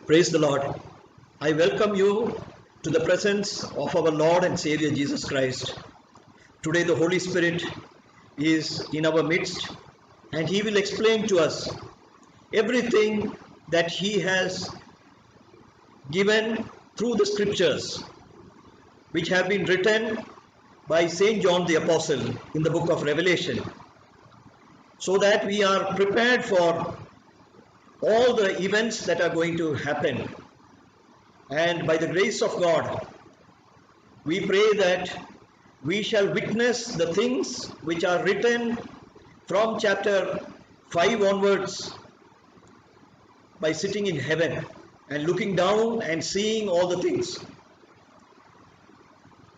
Praise the Lord. I welcome you to the presence of our Lord and Savior Jesus Christ. Today the Holy Spirit is in our midst and He will explain to us everything that He has given through the scriptures which have been written by Saint John the Apostle in the book of Revelation, so that we are prepared for all the events that are going to happen. And by the grace of God, we pray that we shall witness the things which are written from chapter 5 onwards by sitting in heaven and looking down and seeing all the things.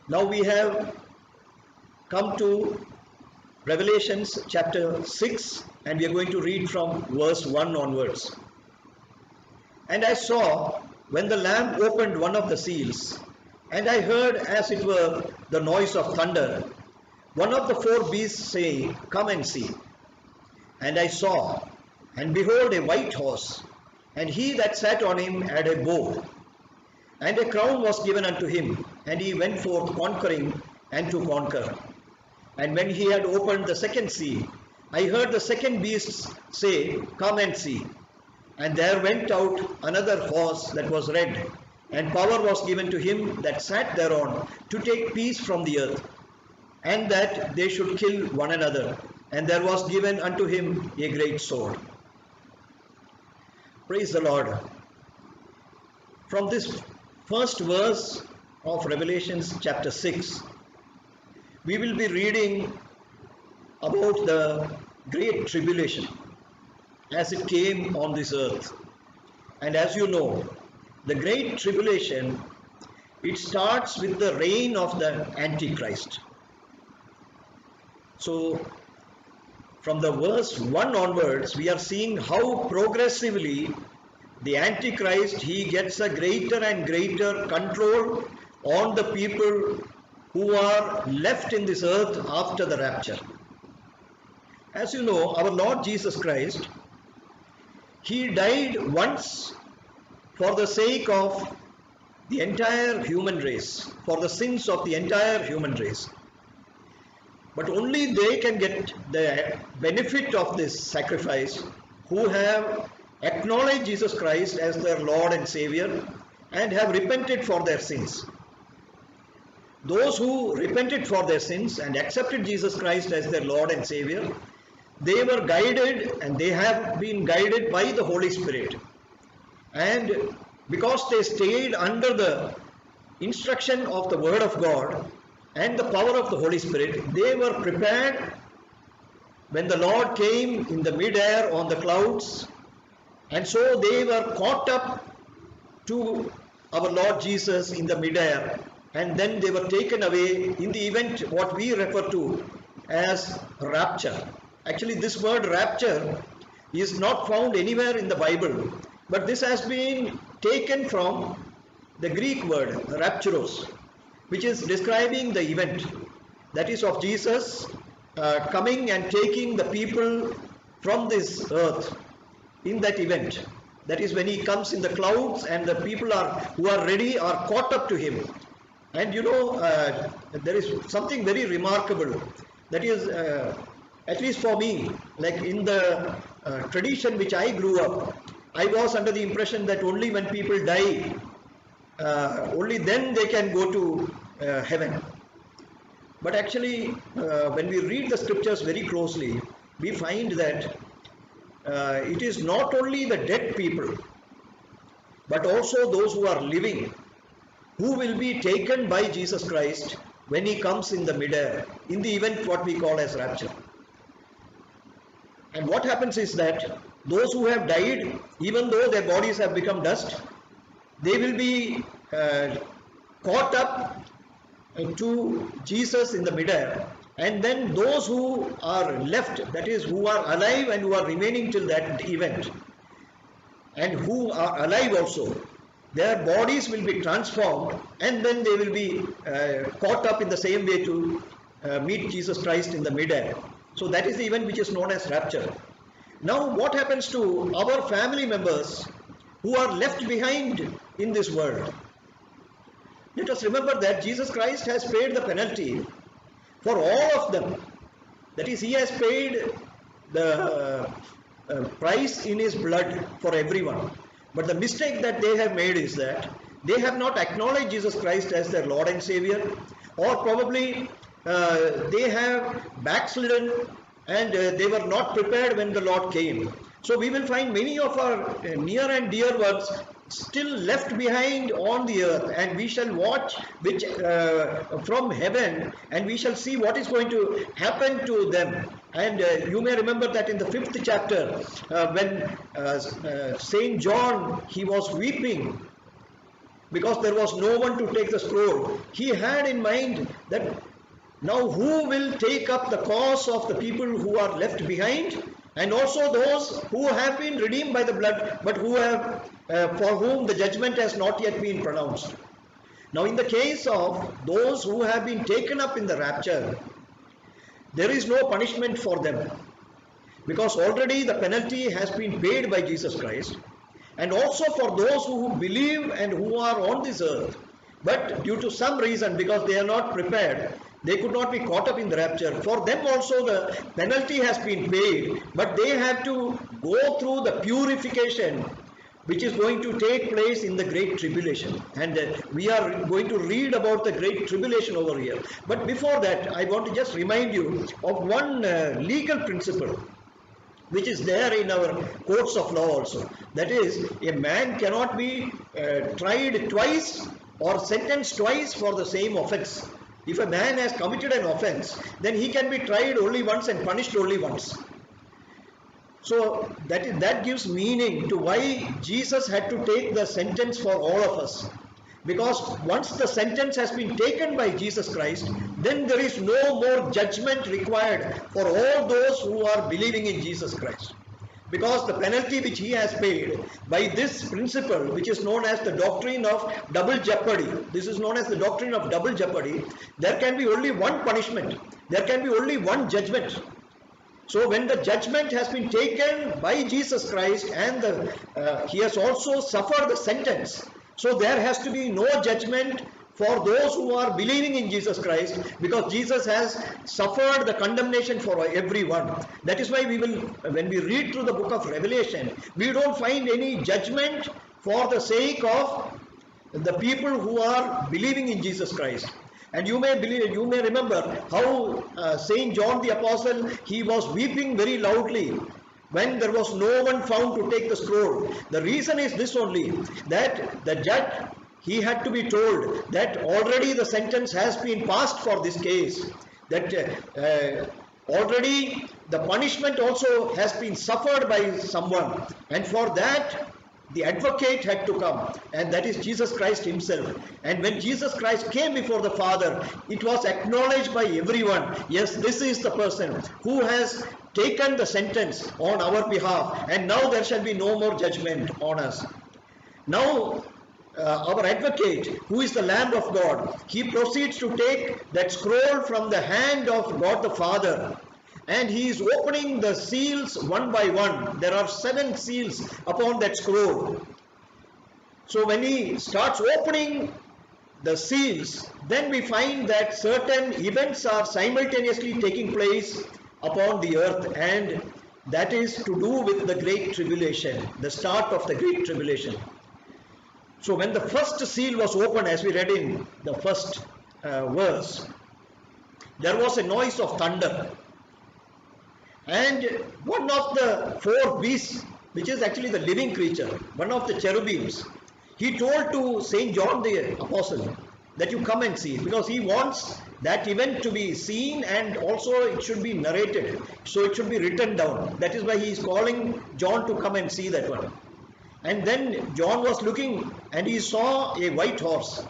Now we have come to Revelations chapter 6, and we are going to read from verse 1 onwards. And I saw when the Lamb opened one of the seals, and I heard as it were the noise of thunder, one of the four beasts saying, Come and see. And I saw, and behold, a white horse, and he that sat on him had a bow, and a crown was given unto him, and he went forth conquering and to conquer. And when he had opened the second seal, I heard the second beast say, Come and see. And there went out another horse that was red, and power was given to him that sat thereon to take peace from the earth, and that they should kill one another. And there was given unto him a great sword. Praise the Lord. From this first verse of Revelations chapter 6, we will be reading about the great tribulation as it came on this earth. And as you know, the great tribulation, it starts with the reign of the Antichrist. So from the verse 1 onwards, we are seeing how progressively the Antichrist, he gets a greater and greater control on the people who are left in this earth after the rapture. As you know, our Lord Jesus Christ, He died once for the sake of the entire human race, for the sins of the entire human race. But only they can get the benefit of this sacrifice who have acknowledged Jesus Christ as their Lord and Savior and have repented for their sins. Those who repented for their sins and accepted Jesus Christ as their Lord and Savior, they were guided and they have been guided by the Holy Spirit. And because they stayed under the instruction of the Word of God and the power of the Holy Spirit, they were prepared when the Lord came in the mid-air on the clouds. And so they were caught up to our Lord Jesus in the mid-air. And then they were taken away in the event what we refer to as rapture. Actually, this word rapture is not found anywhere in the Bible, but this has been taken from the Greek word rapturos, which is describing the event that is of Jesus coming and taking the people from this earth in that event. That is when He comes in the clouds and the people who are ready are caught up to Him. And you know, there is something very remarkable that is, at least for me, like in the tradition which I grew up, I was under the impression that only when people die, only then they can go to heaven. But actually, when we read the scriptures very closely, we find that it is not only the dead people, but also those who are living, who will be taken by Jesus Christ when He comes in the mid-air, in the event what we call as rapture. And what happens is that those who have died, even though their bodies have become dust, they will be caught up to Jesus in the mid-air. And then those who are left, that is, who are alive and who are remaining till that event, and who are alive also, their bodies will be transformed, and then they will be caught up in the same way to meet Jesus Christ in the mid-air. So that is the event which is known as rapture. Now what happens to our family members who are left behind in this world. Let us remember that Jesus Christ has paid the penalty for all of them. That is, he has paid the price in his blood for everyone. But the mistake that they have made is that they have not acknowledged Jesus Christ as their Lord and Savior, or probably they have backslidden and they were not prepared when the Lord came. So we will find many of our near and dear ones still left behind on the earth, and we shall watch which from heaven, and we shall see what is going to happen to them. And you may remember that in the 5th chapter, when Saint John, he was weeping because there was no one to take the scroll. He had in mind that now who will take up the cause of the people who are left behind, and also those who have been redeemed by the blood, but who have for whom the judgment has not yet been pronounced. Now in the case of those who have been taken up in the rapture, there is no punishment for them, because already the penalty has been paid by Jesus Christ. And also for those who believe and who are on this earth, but due to some reason, because they are not prepared, they could not be caught up in the rapture. For them also the penalty has been paid, but they have to go through the purification which is going to take place in the Great Tribulation. And we are going to read about the Great Tribulation over here. But before that, I want to just remind you of one legal principle which is there in our courts of law also. That is, a man cannot be tried twice or sentenced twice for the same offense. If a man has committed an offense, then he can be tried only once and punished only once. So that gives meaning to why Jesus had to take the sentence for all of us. Because once the sentence has been taken by Jesus Christ, then there is no more judgment required for all those who are believing in Jesus Christ. Because the penalty which he has paid by this principle, which is known as the doctrine of double jeopardy, this is known as the doctrine of double jeopardy, there can be only one punishment, there can be only one judgment. So when the judgment has been taken by Jesus Christ and he has also suffered the sentence, so there has to be no judgment for those who are believing in Jesus Christ, because Jesus has suffered the condemnation for everyone. That is why we will, when we read through the book of Revelation, we don't find any judgment for the sake of the people who are believing in Jesus Christ. And you may remember how Saint John the Apostle, he was weeping very loudly when there was no one found to take the scroll. The reason is this only, that the judge, he had to be told that already the sentence has been passed for this case, that already the punishment also has been suffered by someone, and for that the advocate had to come, and that is Jesus Christ himself. And when Jesus Christ came before the Father, it was acknowledged by everyone, yes, this is the person who has taken the sentence on our behalf, and now there shall be no more judgment on us. Now our advocate, who is the Lamb of God, he proceeds to take that scroll from the hand of God the Father, and he is opening the seals one by one. There are 7 seals upon that scroll. So when he starts opening the seals, then we find that certain events are simultaneously taking place upon the earth, and that is to do with the Great Tribulation, the start of the Great Tribulation. So when the first seal was opened, as we read in the first verse, there was a noise of thunder. And one of the 4 beasts, which is actually the living creature, one of the cherubims, he told to Saint John the Apostle that you come and see, because he wants that event to be seen, and also it should be narrated, so it should be written down. That is why he is calling John to come and see that one. And then John was looking, and he saw a white horse,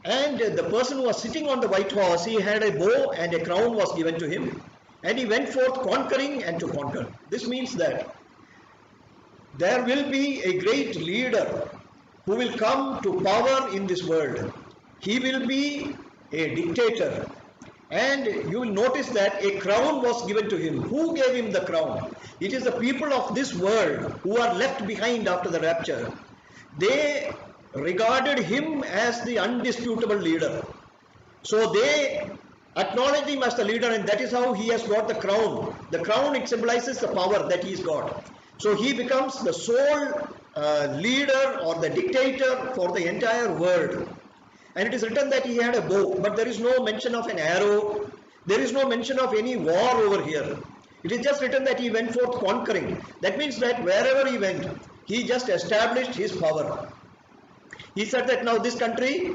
and the person who was sitting on the white horse, he had a bow and a crown was given to him, and he went forth conquering and to conquer. This means that there will be a great leader who will come to power in this world. He will be a dictator, And you will notice that a crown was given to him. Who gave him the crown? It is the people of this world who are left behind after the rapture. They regarded him as the undisputable leader. So they acknowledged him as the leader, and that is how he has got the crown. The crown, it symbolizes the power that he's got. So he becomes the sole leader or the dictator for the entire world. And it is written that he had a bow, but there is no mention of an arrow. There is no mention of any war over here. It is just written that he went forth conquering. That means that wherever he went, he just established his power. He said that now this country,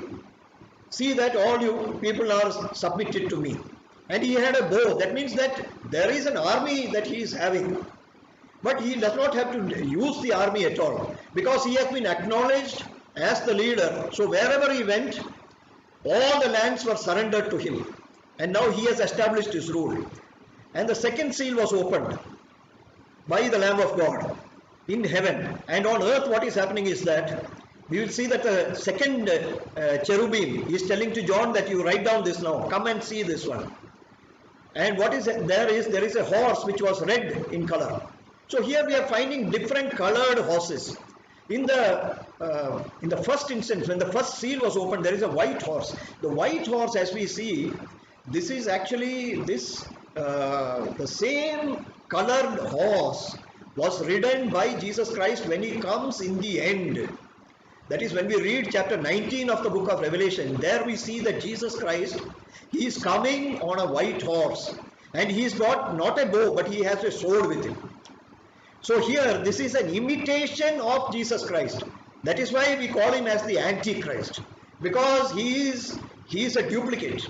see that all you people are submitted to me. And he had a bow. That means that there is an army that he is having. But he does not have to use the army at all, because he has been acknowledged as the leader. So wherever he went, all the lands were surrendered to him. And now he has established his rule. And the second seal was opened by the Lamb of God in heaven. And on earth what is happening is that we will see that the second cherubim is telling to John that you write down this now. Come and see this one. And what is there is a horse which was red in color. So here we are finding different colored horses. In the first instance, when the first seal was opened, there is a white horse. The white horse, as we see, this is actually the same colored horse was ridden by Jesus Christ when he comes in the end. That is, when we read chapter 19 of the book of Revelation, there we see that Jesus Christ, he is coming on a white horse, and he's got not a bow, but he has a sword with him. So here, this is an imitation of Jesus Christ. That is why we call him as the Antichrist, because he is a duplicate.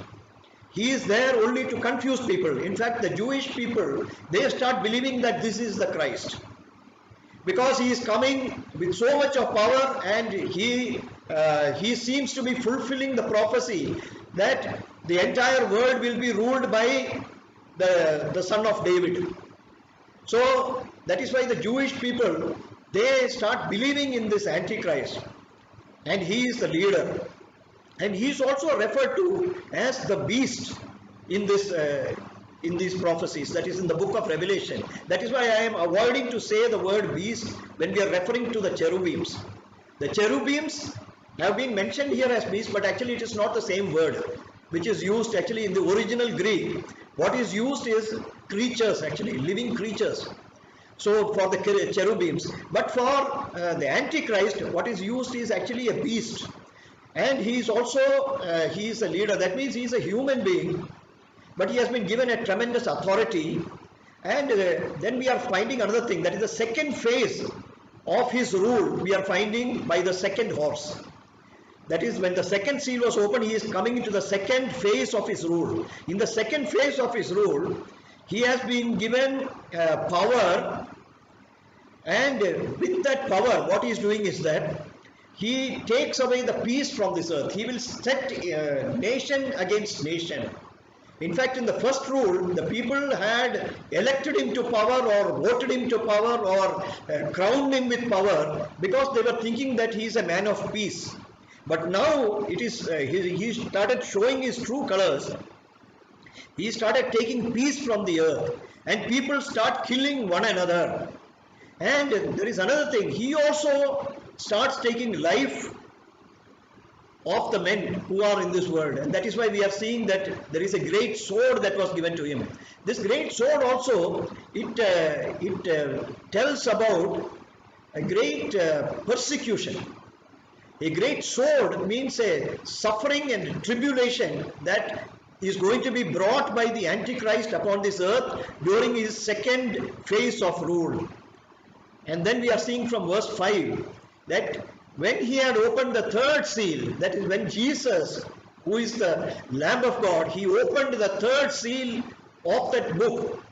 He is there only to confuse people. In fact, the Jewish people, they start believing that this is the Christ, because he is coming with so much of power, and he seems to be fulfilling the prophecy that the entire world will be ruled by the son of David. So that is why the Jewish people, they start believing in this Antichrist, and he is the leader. And he is also referred to as the beast in these prophecies, that is in the book of Revelation. That is why I am avoiding to say the word beast when we are referring to the cherubims. The cherubims have been mentioned here as beast, but actually it is not the same word which is used actually in the original Greek. What is used is creatures, actually living creatures. So for the cherubims, but for the Antichrist, what is used is actually a beast. And he is also he is a leader. That means he is a human being, but he has been given a tremendous authority. And then we are finding another thing, that is the second phase of his rule we are finding by the second horse. That is, when the second seal was opened, he is coming into the second phase of his rule. In the second phase of his rule, he has been given power, and with that power, what he is doing is that he takes away the peace from this earth. He will set nation against nation. In fact, in the first rule, the people had elected him to power or voted him to power or crowned him with power because they were thinking that he is a man of peace. But now it is he started showing his true colors. He started taking peace from the earth, and people start killing one another. And there is another thing, he also starts taking life of the men who are in this world, and that is why we are seeing that there is a great sword that was given to him. This great sword also, it tells about a great persecution. A great sword means a suffering and tribulation that is going to be brought by the Antichrist upon this earth during his second phase of rule. And then we are seeing from verse 5 that when he had opened the third seal, that is when Jesus, who is the Lamb of God, he opened the third seal of that book.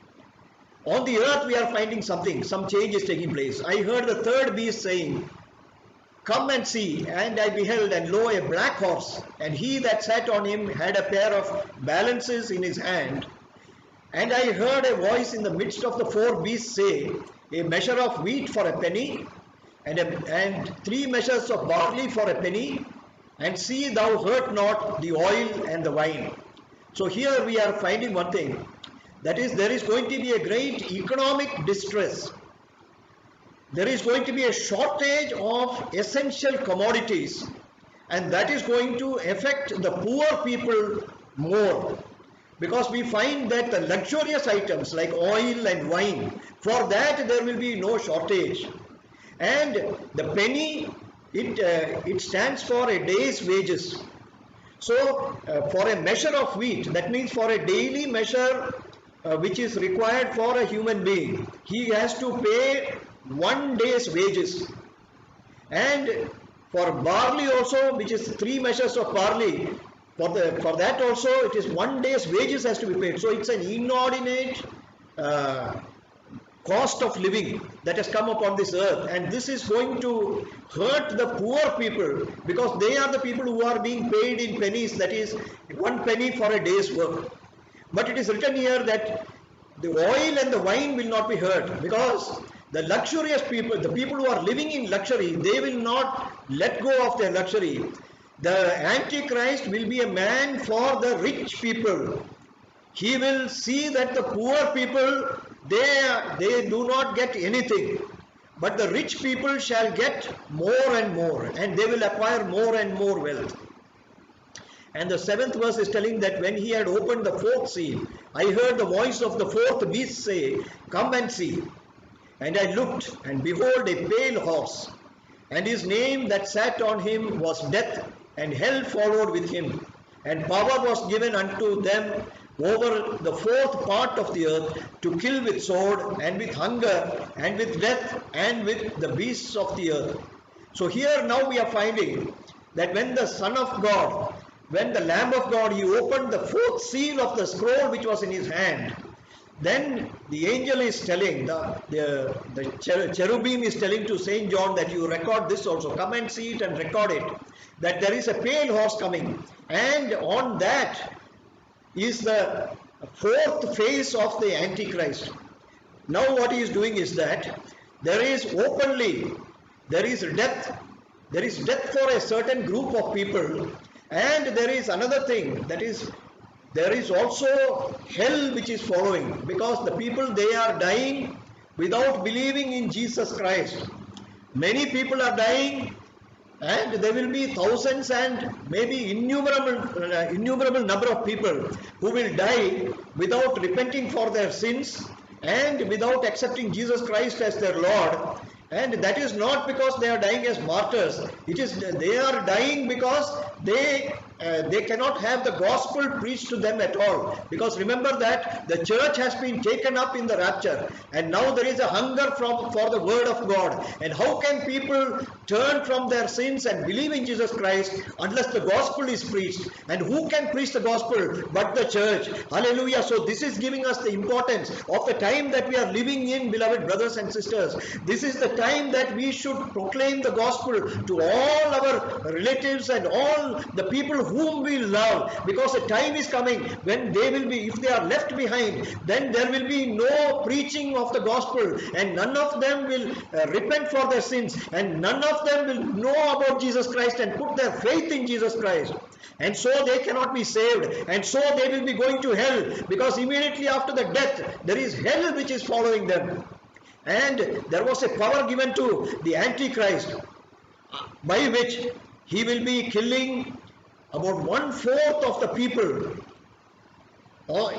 On the earth we are finding something, some change is taking place. I heard the third beast saying, "Come and see." And I beheld, and lo, a black horse, and he that sat on him had a pair of balances in his hand. And I heard a voice in the midst of the four beasts say, "A measure of wheat for a penny, and 3 measures of barley for a penny, and see thou hurt not the oil and the wine." So here we are finding one thing, that is, there is going to be a great economic distress. There is going to be a shortage of essential commodities, and that is going to affect the poor people more, because we find that the luxurious items like oil and wine, for that there will be no shortage. And the penny, it stands for a day's wages. So for a measure of wheat, that means for a daily measure which is required for a human being, he has to pay 1 day's wages. And for barley also, which is 3 measures of barley, for that also it is 1 day's wages has to be paid. So it's an inordinate cost of living that has come upon this earth, and this is going to hurt the poor people, because they are the people who are being paid in pennies, that is 1 penny for a day's work. But it is written here that the oil and the wine will not be hurt, because the luxurious people, the people who are living in luxury, they will not let go of their luxury. The Antichrist will be a man for the rich people. He will see that the poor people, they do not get anything, but the rich people shall get more and more, and they will acquire more and more wealth. And the 7th verse is telling that when he had opened the 4th seal, I heard the voice of the 4th beast say, come and see. And I looked, and behold, a pale horse, and his name that sat on him was Death, and hell followed with him. And power was given unto them over the 4th part of the earth, to kill with sword, and with hunger, and with death, and with the beasts of the earth. So here now we are finding that when the Son of God, when the Lamb of God, he opened the 4th seal of the scroll which was in his hand, then the angel is telling, the cherubim is telling to Saint John that you record this also, come and see it and record it, that there is a pale horse coming, and on that is the 4th phase of the Antichrist. Now what he is doing is that there is openly, there is death for a certain group of people, and there is another thing, that is, there is also hell which is following, because the people, they are dying without believing in Jesus Christ. Many people are dying, and there will be thousands and maybe innumerable number of people who will die without repenting for their sins and without accepting Jesus Christ as their Lord. And that is not because they are dying as martyrs. It is they are dying because they cannot have the gospel preached to them at all. Because remember that the church has been taken up in the rapture, and now there is a hunger for the word of God. And how can people turn from their sins and believe in Jesus Christ unless the gospel is preached? And who can preach the gospel but the church? Hallelujah. So this is giving us the importance of the time that we are living in, beloved brothers and sisters. This is the time that we should proclaim the gospel to all our relatives and all the people whom we love, because the time is coming when they will be, if they are left behind, then there will be no preaching of the gospel, and none of them will repent for their sins, and none of them will know about Jesus Christ and put their faith in Jesus Christ. And so they cannot be saved, and so they will be going to hell, because immediately after the death there is hell which is following them. And there was a power given to the Antichrist by which he will be killing about 1/4 of the people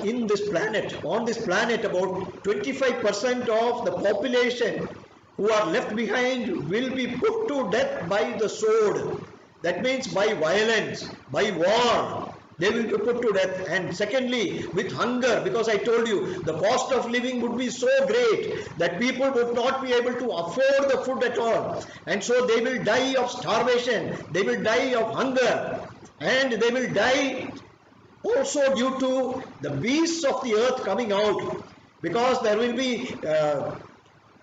in this planet. On this planet, about 25% of the population who are left behind will be put to death by the sword. That means by violence, by war. They will be put to death. And secondly, with hunger, because I told you the cost of living would be so great that people would not be able to afford the food at all. And so they will die of starvation, they will die of hunger, and they will die also due to the beasts of the earth coming out, because there will be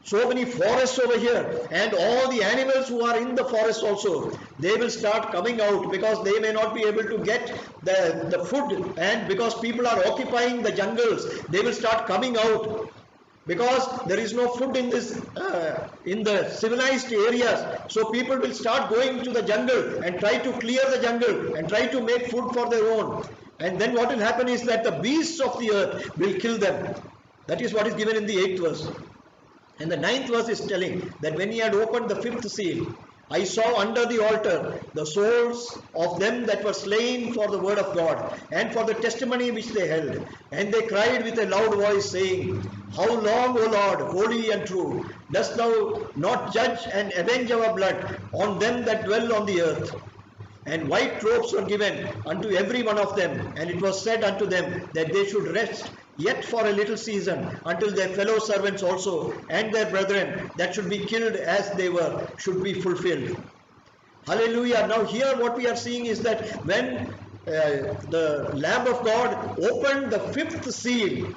so many forests over here, and all the animals who are in the forest also, they will start coming out, because they may not be able to get the food, and because people are occupying the jungles, they will start coming out, because there is no food in this in the civilized areas. So people will start going to the jungle and try to clear the jungle and try to make food for their own. And then what will happen is that the beasts of the earth will kill them. That is what is given in the 8th verse. And the 9th verse is telling that when he had opened the 5th seal, I saw under the altar the souls of them that were slain for the word of God and for the testimony which they held. And they cried with a loud voice, saying, How long, O Lord, holy and true, dost thou not judge and avenge our blood on them that dwell on the earth? And white robes were given unto every one of them, and it was said unto them that they should rest yet for a little season, until their fellow servants also and their brethren that should be killed as they were should be fulfilled. Hallelujah. Now here what we are seeing is that when the Lamb of God opened the 5th seal,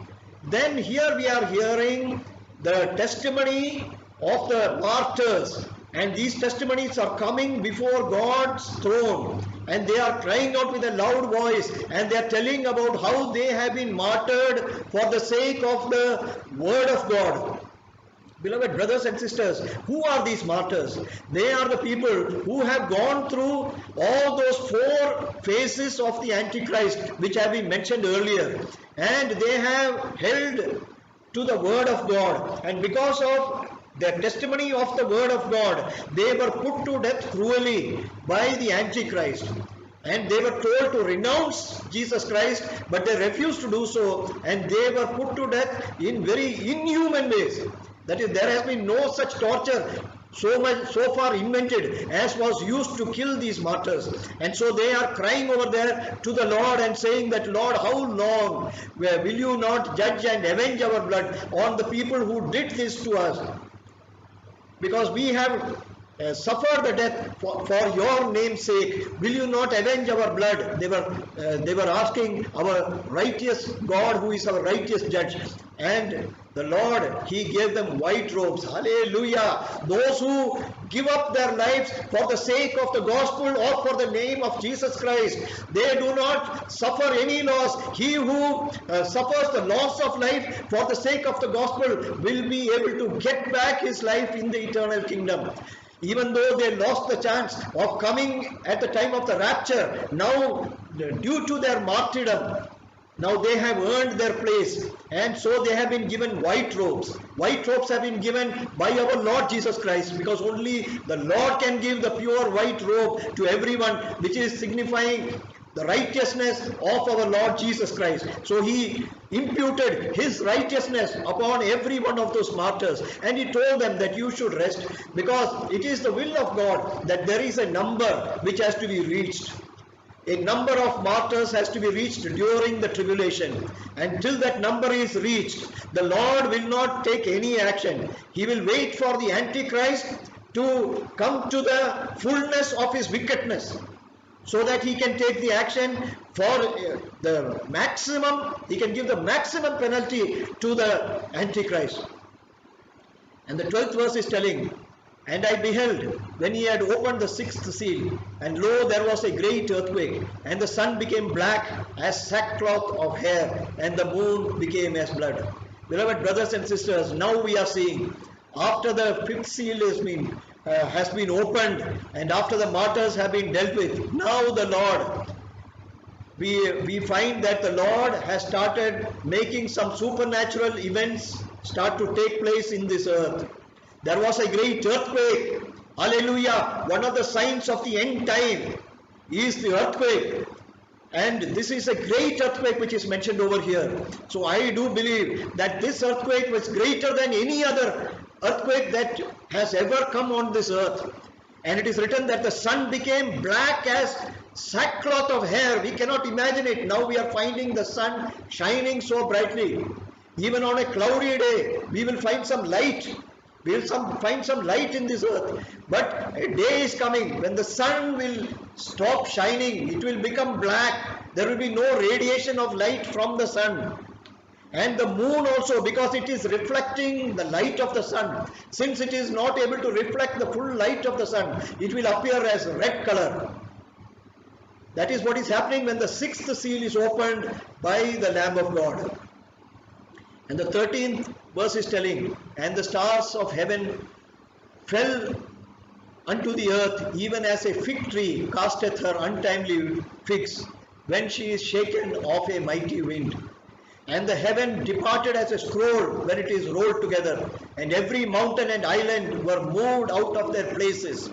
then here we are hearing the testimony of the martyrs. And these testimonies are coming before God's throne, and they are crying out with a loud voice, and they are telling about how they have been martyred for the sake of the word of God. Beloved brothers and sisters, who are these martyrs? They are the people who have gone through all those 4 phases of the Antichrist which have been mentioned earlier, and they have held to the word of God, and because of their testimony of the word of God, they were put to death cruelly by the Antichrist. And they were told to renounce Jesus Christ, but they refused to do so, and they were put to death in very inhuman ways. That is, there has been no such torture so far invented as was used to kill these martyrs. And so they are crying over there to the Lord and saying that, Lord, how long will you not judge and avenge our blood on the people who did this to us? Because we have suffered the death for your name's sake. Will you not avenge our blood? They were asking our righteous God, who is our righteous judge. And the Lord, he gave them white robes. Hallelujah. Those who give up their lives for the sake of the gospel or for the name of Jesus Christ, they do not suffer any loss. He who suffers the loss of life for the sake of the gospel will be able to get back his life in the eternal kingdom. Even though they lost the chance of coming at the time of the rapture, now due to their martyrdom, now they have earned their place, and so they have been given white robes. White robes have been given by our Lord Jesus Christ, because only the Lord can give the pure white robe to everyone, which is signifying the righteousness of our Lord Jesus Christ. So he imputed his righteousness upon every one of those martyrs, and he told them that you should rest, because it is the will of God that there is a number which has to be reached. A number of martyrs has to be reached during the tribulation. Until that number is reached, the Lord will not take any action. He will wait for the Antichrist to come to the fullness of his wickedness, so that he can take the action for the maximum, he can give the maximum penalty to the Antichrist. And the 12th verse is telling, And I beheld, when he had opened the 6th seal, and lo, there was a great earthquake, and the sun became black as sackcloth of hair, and the moon became as blood. Beloved brothers and sisters, now we are seeing, after the 5th seal has been opened, and after the martyrs have been dealt with, now the Lord, we find that the Lord has started making some supernatural events start to take place in this earth. There was a great earthquake. Hallelujah. One of the signs of the end time is the earthquake. And this is a great earthquake which is mentioned over here. So I do believe that this earthquake was greater than any other earthquake that has ever come on this earth. And it is written that the sun became black as sackcloth of hair. We cannot imagine it. Now we are finding the sun shining so brightly. Even on a cloudy day, we will find some light. We will find some light in this earth. But a day is coming when the sun will stop shining. It will become black. There will be no radiation of light from the sun. And the moon also, because it is reflecting the light of the sun. Since it is not able to reflect the full light of the sun, it will appear as red color. That is what is happening when the 6th seal is opened by the Lamb of God. And the 13th verse is telling, And the stars of heaven fell unto the earth, even as a fig tree casteth her untimely figs. when she is shaken of a mighty wind. And the heaven departed as a scroll when it is rolled together, and every mountain and island were moved out of their places.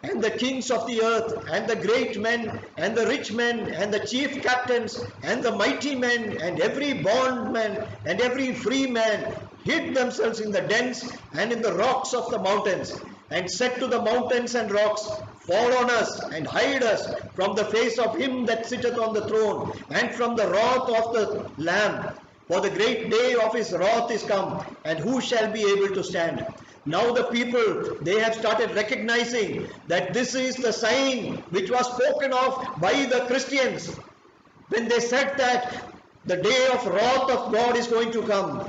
And the kings of the earth, and the great men, and the rich men, and the chief captains, and the mighty men, and every bondman, and every free man, hid themselves in the dens and in the rocks of the mountains, and said to the mountains and rocks, Fall on us, and hide us from the face of him that sitteth on the throne, and from the wrath of the Lamb. For the great day of his wrath is come, and who shall be able to stand? Now the people, they have started recognizing that this is the sign which was spoken of by the Christians when they said that the day of wrath of God is going to come.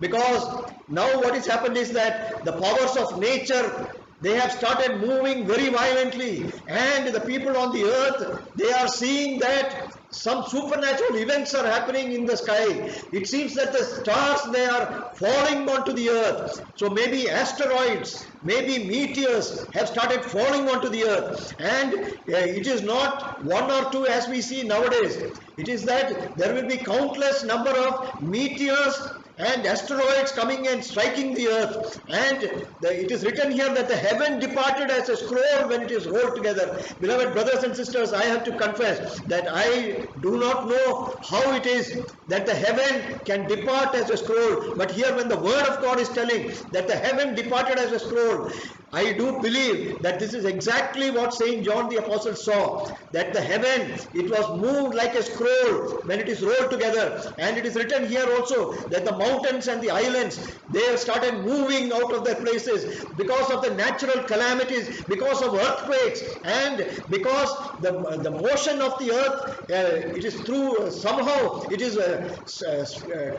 Because now what has happened is that the powers of nature, they have started moving very violently, and the people on the earth, they are seeing that some supernatural events are happening in the sky. It seems that the stars, they are falling onto the earth. So maybe asteroids, maybe meteors have started falling onto the earth. And it is not one or two as we see nowadays. It is that there will be countless number of meteors and asteroids coming and striking the earth. And it is written here that the heaven departed as a scroll when it is rolled together. Beloved brothers and sisters, I have to confess that I do not know how it is that the heaven can depart as a scroll. But here when the word of God is telling that the heaven departed as a scroll, I do believe that this is exactly what Saint John the Apostle saw, that the heaven, it was moved like a scroll when it is rolled together. And it is written here also that the mountains and the islands, they have started moving out of their places because of the natural calamities, because of earthquakes, and because the motion of the earth, it is through, somehow it is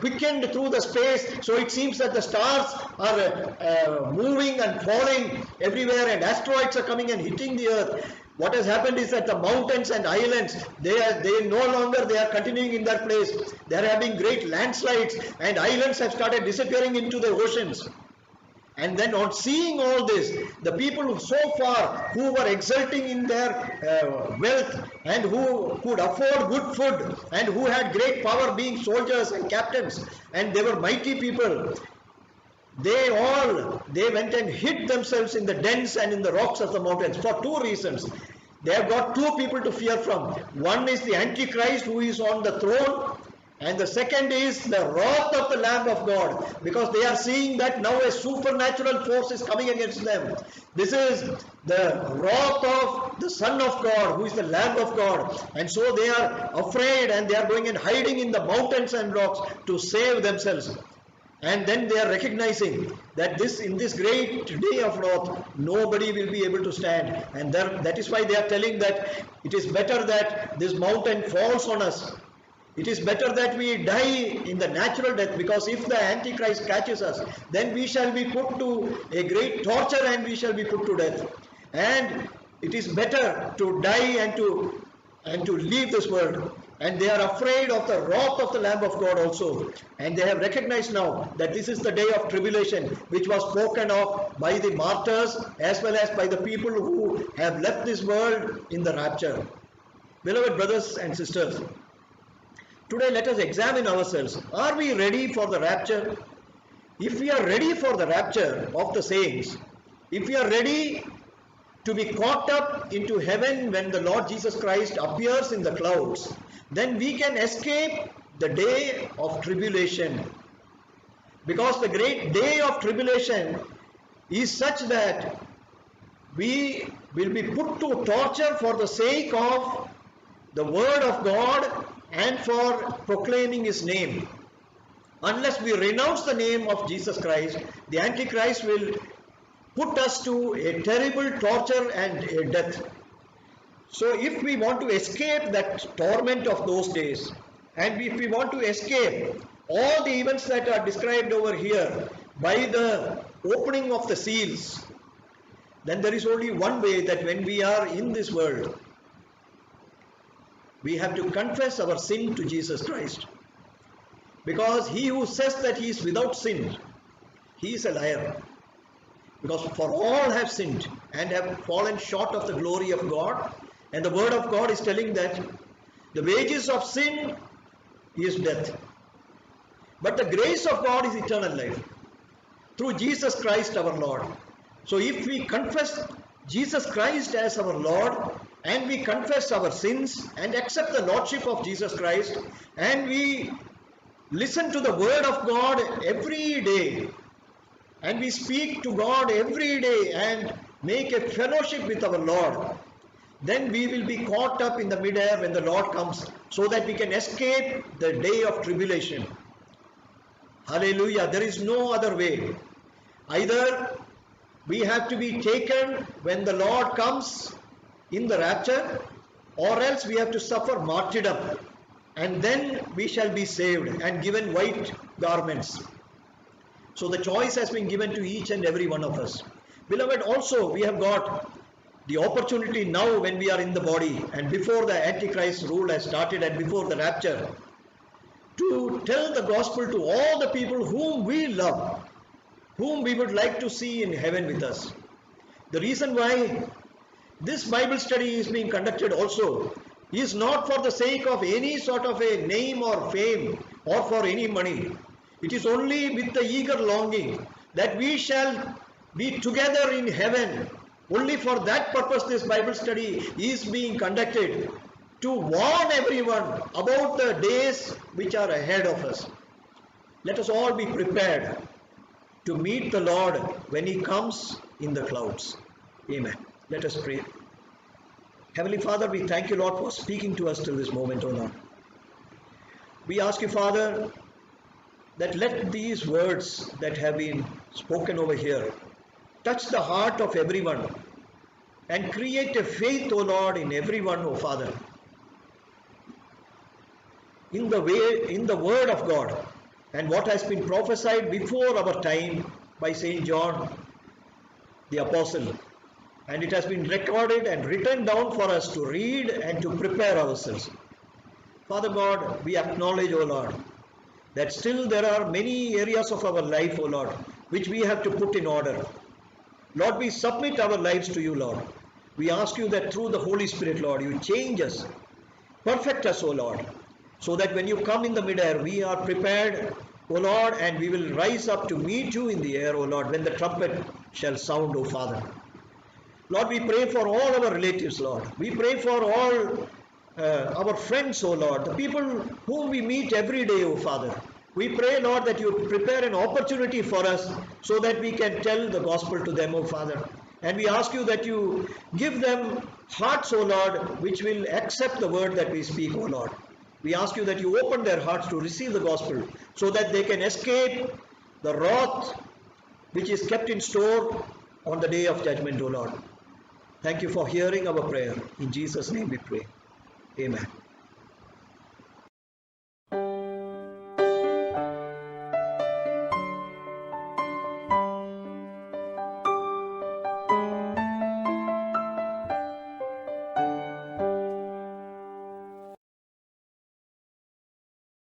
quickened through the space. So it seems that the stars are moving and falling everywhere, and asteroids are coming and hitting the earth. What has happened is that the mountains and islands, they no longer, they are continuing in their place. They are having great landslides, and islands have started disappearing into the oceans. And then on seeing all this, the people who so far who were exulting in their wealth, and who could afford good food, and who had great power being soldiers and captains, and they were mighty people, they went and hid themselves in the dens and in the rocks of the mountains for two reasons. They have got two people to fear from. One is the Antichrist who is on the throne, and the second is the wrath of the Lamb of God, because they are seeing that now a supernatural force is coming against them. This is the wrath of the Son of God, who is the Lamb of God. And so they are afraid, and they are going and hiding in the mountains and rocks to save themselves. And then they are recognizing that in this great day of wrath, nobody will be able to stand. And that is why they are telling that it is better that this mountain falls on us. It is better that we die in the natural death, because if the Antichrist catches us, then we shall be put to a great torture, and we shall be put to death. And it is better to die and to leave this world. And they are afraid of the wrath of the Lamb of God also. And they have recognized now that this is the day of tribulation, which was spoken of by the martyrs as well as by the people who have left this world in the rapture. Beloved brothers and sisters, today let us examine ourselves. Are we ready for the rapture? If we are ready for the rapture of the saints, if we are ready to be caught up into heaven when the Lord Jesus Christ appears in the clouds, then we can escape the day of tribulation. Because the great day of tribulation is such that we will be put to torture for the sake of the word of God and for proclaiming his name. Unless we renounce the name of Jesus Christ, the Antichrist will put us to a terrible torture and a death. So if we want to escape that torment of those days, and if we want to escape all the events that are described over here by the opening of the seals, then there is only one way, that when we are in this world, we have to confess our sin to Jesus Christ. Because he who says that he is without sin, he is a liar. Because for all have sinned and have fallen short of the glory of God. And the word of God is telling that The wages of sin is death. But the grace of God is eternal life through Jesus Christ our Lord. So if we confess Jesus Christ as our Lord, and we confess our sins and accept the Lordship of Jesus Christ, and we listen to the Word of God every day, and we speak to God every day and make a fellowship with our Lord, then we will be caught up in the midair when the Lord comes, so that we can escape the day of tribulation. Hallelujah. There is no other way. Either we have to be taken when the Lord comes in the rapture, or else we have to suffer martyrdom, and then we shall be saved and given white garments. So the choice has been given to each and every one of us. Beloved, also we have got the opportunity now when we are in the body and before the Antichrist rule has started and before the rapture, to tell the gospel to all the people whom we love, whom we would like to see in heaven with us. The reason why this Bible study is being conducted also is not for the sake of any sort of a name or fame or for any money. It is only with the eager longing that we shall be together in heaven. Only for that purpose this Bible study is being conducted, to warn everyone about the days which are ahead of us. Let us all be prepared to meet the Lord when He comes in the clouds. Amen. Let us pray. Heavenly Father, we thank you, Lord, for speaking to us till this moment, O Lord. We ask you, Father, that let these words that have been spoken over here touch the heart of everyone and create a faith, O Lord, in everyone, O Father, in the word of God and what has been prophesied before our time by Saint John the Apostle, and it has been recorded and written down for us to read and to prepare ourselves. Father God, we acknowledge, O Lord, that still there are many areas of our life, O Lord, which we have to put in order. Lord, we submit our lives to you, Lord. We ask you that through the Holy Spirit, Lord, you change us, perfect us, O Lord, so that when you come in the midair, we are prepared, O Lord, and we will rise up to meet you in the air, O Lord, when the trumpet shall sound, O Father. Lord, we pray for all our relatives, Lord. We pray for all our friends, O Lord, the people whom we meet every day, O Father. We pray, Lord, that you prepare an opportunity for us so that we can tell the gospel to them, O Father. And we ask you that you give them hearts, O Lord, which will accept the word that we speak, O Lord. We ask you that you open their hearts to receive the gospel so that they can escape the wrath which is kept in store on the day of judgment, O Lord. Thank you for hearing our prayer. In Jesus' name we pray. Amen.